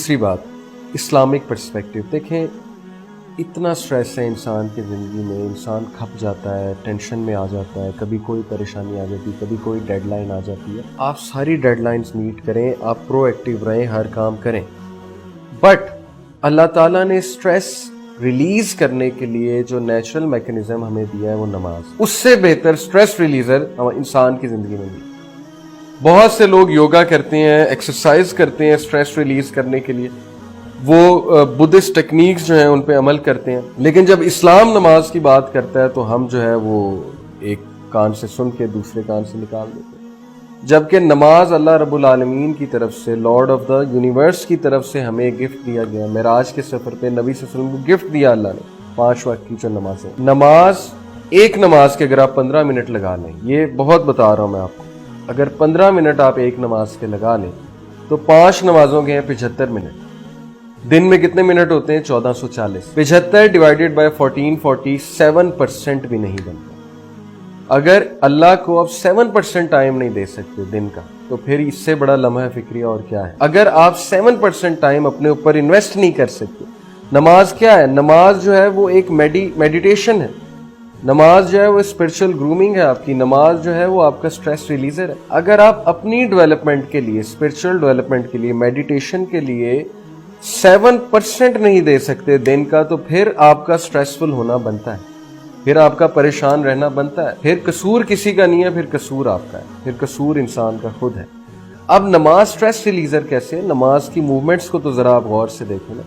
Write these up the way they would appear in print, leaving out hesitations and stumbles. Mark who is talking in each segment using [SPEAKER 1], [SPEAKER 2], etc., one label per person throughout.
[SPEAKER 1] دوسری بات Islamic perspective. دیکھیں اتنا سٹریس ہے انسان کی زندگی میں، انسان کھپ جاتا ہے، ٹینشن میں آ جاتا ہے، کبھی کوئی پریشانی آ جاتی ہے، کبھی کوئی ڈیڈ لائن آ جاتی ہے. آپ ساری ڈیڈ لائنز میٹ کریں، آپ پرو ایکٹیو رہیں، ہر کام کریں. بٹ اللہ تعالیٰ نے سٹریس ریلیز کرنے کے لیے جو نیچرل میکینزم ہمیں دیا ہے وہ نماز. اس سے بہتر سٹریس ریلیزر انسان کی زندگی میں نہیں. بہت سے لوگ یوگا کرتے ہیں، ایکسرسائز کرتے ہیں سٹریس ریلیز کرنے کے لیے، وہ بدھسٹ ٹیکنیکس جو ہیں ان پہ عمل کرتے ہیں، لیکن جب اسلام نماز کی بات کرتا ہے تو ہم جو ہے وہ ایک کان سے سن کے دوسرے کان سے نکال دیتے ہیں. جبکہ نماز اللہ رب العالمین کی طرف سے، لارڈ آف دا یونیورس کی طرف سے ہمیں گفٹ دیا گیا. معراج کے سفر پہ نبی صلی اللہ علیہ وسلم کو گفٹ دیا اللہ نے 5 وقت کی جو نمازیں. نماز ایک نماز کے اگر آپ 15 منٹ لگا لیں، یہ بہت بتا رہا ہوں میں آپ کو، اگر 15 منٹ آپ ایک نماز کے لگا لیں تو 5 نمازوں کے ہیں 75 منٹ. دن میں کتنے منٹ ہوتے ہیں؟ 1440. 75 ڈیوائیڈیڈ بائی 1440 7% بھی نہیں بنتا. اگر اللہ کو آپ 7% ٹائم نہیں دے سکتے دن کا تو پھر اس سے بڑا لمحہ فکریہ اور کیا ہے؟ اگر آپ 7% ٹائم اپنے اوپر انویسٹ نہیں کر سکتے. نماز کیا ہے؟ نماز جو ہے وہ ایک میڈیٹیشن ہے. نماز جو ہے وہ اسپرچل گرومنگ ہے آپ کی. نماز جو ہے وہ آپ کا سٹریس ریلیزر ہے. اگر آپ اپنی ڈیولپمنٹ کے لیے، اسپرچل ڈیولپمنٹ کے لیے، میڈیٹیشن کے لیے 7% نہیں دے سکتے دن کا تو پھر آپ کا سٹریسفل ہونا بنتا ہے، پھر آپ کا پریشان رہنا بنتا ہے. پھر قصور کسی کا نہیں ہے، پھر قصور آپ کا ہے، پھر قصور انسان کا خود ہے. اب نماز سٹریس ریلیزر کیسے؟ نماز کی موومنٹس کو تو ذرا آپ غور سے دیکھیں نا،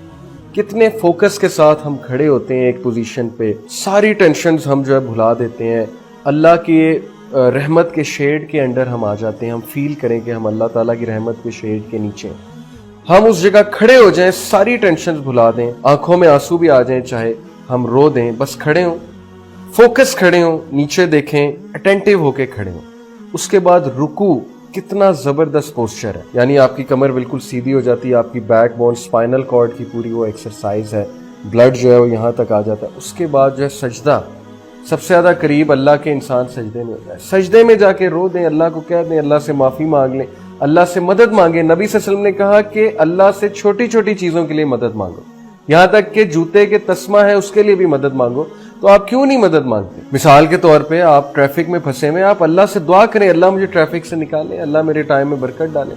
[SPEAKER 1] کتنے فوکس کے ساتھ ہم کھڑے ہوتے ہیں ایک پوزیشن پہ، ساری ٹینشنز ہم جو ہے بھلا دیتے ہیں، اللہ کی رحمت کے شیڈ کے انڈر ہم آ جاتے ہیں. ہم فیل کریں کہ ہم اللہ تعالیٰ کی رحمت کے شیڈ کے نیچے ہیں. ہم اس جگہ کھڑے ہو جائیں، ساری ٹینشنز بھلا دیں، آنکھوں میں آنسو بھی آ جائیں، چاہے ہم رو دیں، بس کھڑے ہوں، فوکس کھڑے ہوں، نیچے دیکھیں، اٹینٹیو ہو کے کھڑے ہوں. اس کے بعد رکوع کتنا زبردست پوسچر ہے، یعنی آپ کی کمر بالکل سیدھی ہو جاتی ہے، آپ کی بیک بون، اسپائنل کارڈ کی پوری وہ ایکسرسائز ہے، بلڈ جو ہے وہ یہاں تک آ جاتا ہے. اس کے بعد جو ہے سجدہ، سب سے زیادہ قریب اللہ کے انسان سجدے میں ہوتا ہے. سجدے میں جا کے رو دیں، اللہ کو کہہ دیں، اللہ سے معافی مانگ لیں، اللہ سے مدد مانگیں. نبی صلی اللہ علیہ وسلم نے کہا کہ اللہ سے چھوٹی چھوٹی چیزوں کے لیے مدد مانگو، یہاں تک کہ جوتے کے تسمہ ہے اس کے لیے بھی مدد مانگو. تو آپ کیوں نہیں مدد مانگتے؟ مثال کے طور پہ آپ ٹریفک میں پھنسے ہوئے، آپ اللہ سے دعا کریں، اللہ مجھے ٹریفک سے نکالے، اللہ میرے ٹائم میں برکت ڈالے.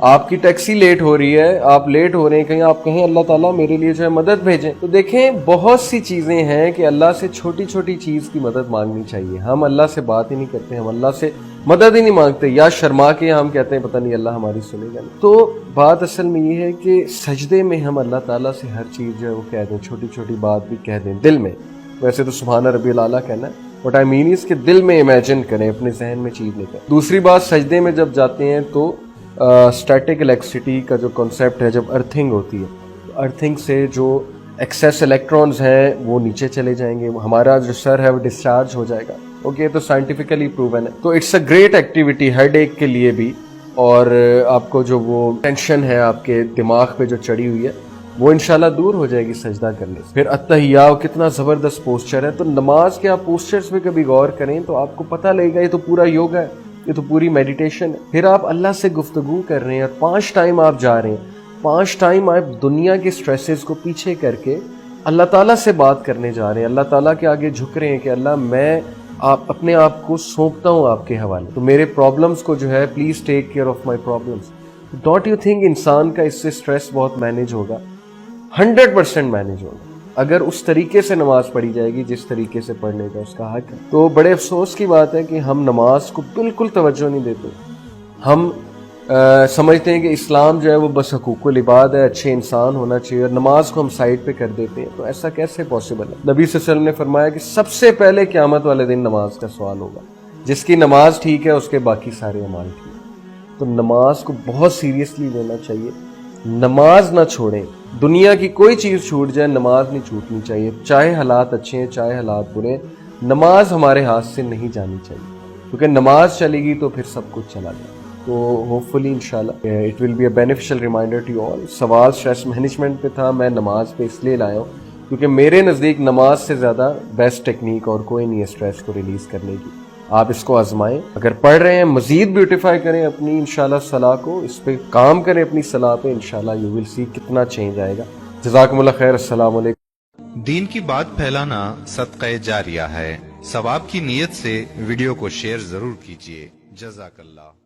[SPEAKER 1] آپ کی ٹیکسی لیٹ ہو رہی ہے، آپ لیٹ ہو رہے ہیں کہیں، آپ کہیں اللہ تعالیٰ میرے لیے جو ہے مدد بھیجیں. تو دیکھیں بہت سی چیزیں ہیں کہ اللہ سے چھوٹی چھوٹی چیز کی مدد مانگنی چاہیے. ہم اللہ سے بات ہی نہیں کرتے، ہم اللہ سے مدد ہی نہیں مانگتے، یا شرما کے ہم کہتے ہیں پتہ نہیں اللہ ہماری سنے گا. تو بات اصل میں یہ ہے کہ سجدے میں ہم اللہ تعالیٰ سے ہر چیز جو ہے وہ کہہ دیں، چھوٹی چھوٹی بات بھی کہہ دیں دل میں. ویسے تو سبحان ربی الاعلیٰ کہنا ہے، وٹ آئی مین اس کے دل میں امیجن کریں، اپنے ذہن میں چیز لے کر. دوسری بات، سجدے میں جب جاتے ہیں تو اسٹیٹک الیکٹریسٹی کا جو کنسیپٹ ہے، جب ارتھنگ ہوتی ہے تو ارتھنگ سے جو ایکسیس الیکٹرانز ہیں وہ نیچے چلے جائیں گے، ہمارا جو سر ہے وہ ڈسچارج ہو جائے گا. اوکے، تو سائنٹیفکلی پروون ہے. تو اٹس اے گریٹ ایکٹیویٹی ہیڈ ایک کے لیے بھی، اور آپ کو جو وہ ٹینشن ہے آپ کے دماغ پہ جو چڑھی ہوئی ہے وہ انشاءاللہ دور ہو جائے گی سجدہ کرنے سے. پھر التحیہ، کتنا زبردست پوسچر ہے. تو نماز کے آپ پوسچرز پہ کبھی غور کریں تو آپ کو پتہ لگے گا یہ تو پورا یوگا ہے، یہ تو پوری میڈیٹیشن ہے. پھر آپ اللہ سے گفتگو کر رہے ہیں اور 5 ٹائم آپ جا رہے ہیں، 5 ٹائم آپ دنیا کے سٹریسز کو پیچھے کر کے اللہ تعالیٰ سے بات کرنے جا رہے ہیں، اللہ تعالیٰ کے آگے جھک رہے ہیں کہ اللہ میں اپنے آپ کو سونپتا ہوں آپ کے حوالے، تو میرے پرابلمس کو جو ہے please take care of my problems. Don't you think انسان کا اس سے سٹریس بہت مینیج ہوگا؟ 100% مینیج ہوگا اگر اس طریقے سے نماز پڑھی جائے گی جس طریقے سے پڑھنے کا اس کا حق ہے. تو بڑے افسوس کی بات ہے کہ ہم نماز کو بالکل توجہ نہیں دیتے. ہم سمجھتے ہیں کہ اسلام جو ہے وہ بس حقوق العباد ہے، اچھے انسان ہونا چاہیے، اور نماز کو ہم سائڈ پہ کر دیتے ہیں. تو ایسا کیسے پاسبل ہے؟ نبی صلی اللہ علیہ وسلم نے فرمایا کہ سب سے پہلے قیامت والے دن نماز کا سوال ہوگا. جس کی نماز ٹھیک ہے اس کے باقی سارے اعمال ٹھیک. تو نماز کو بہت سیریسلی لینا چاہیے، نماز نہ چھوڑیں. دنیا کی کوئی چیز چھوٹ جائے، نماز نہیں چھوٹنی چاہیے، چاہے حالات اچھے ہیں چاہے حالات برے ہیں، نماز ہمارے ہاتھ سے نہیں جانی چاہیے، کیونکہ نماز چلے گی تو پھر سب کچھ چلا جائے. تو ہوپ فلی انشاءاللہ it will be a beneficial reminder to you all. سوال اسٹریس مینجمنٹ پہ تھا، میں نماز پہ اس لیے لایا ہوں کیونکہ میرے نزدیک نماز سے زیادہ بیسٹ ٹیکنیک اور کوئی نہیں ہے اسٹریس کو ریلیز کرنے کی. آپ اس کو آزمائیں. اگر پڑھ رہے ہیں مزید بیوٹیفائی کریں اپنی انشاءاللہ صلاح کو, اس پہ کام کریں اپنی صلاح پہ, انشاءاللہ یو ول سی کتنا چینج آئے گا. جزاکم اللہ خیر. السلام علیکم.
[SPEAKER 2] دین کی بات پھیلانا صدقہ جاریہ ہے. ثواب کی نیت سے ویڈیو کو شیئر ضرور کیجیے. جزاک اللہ.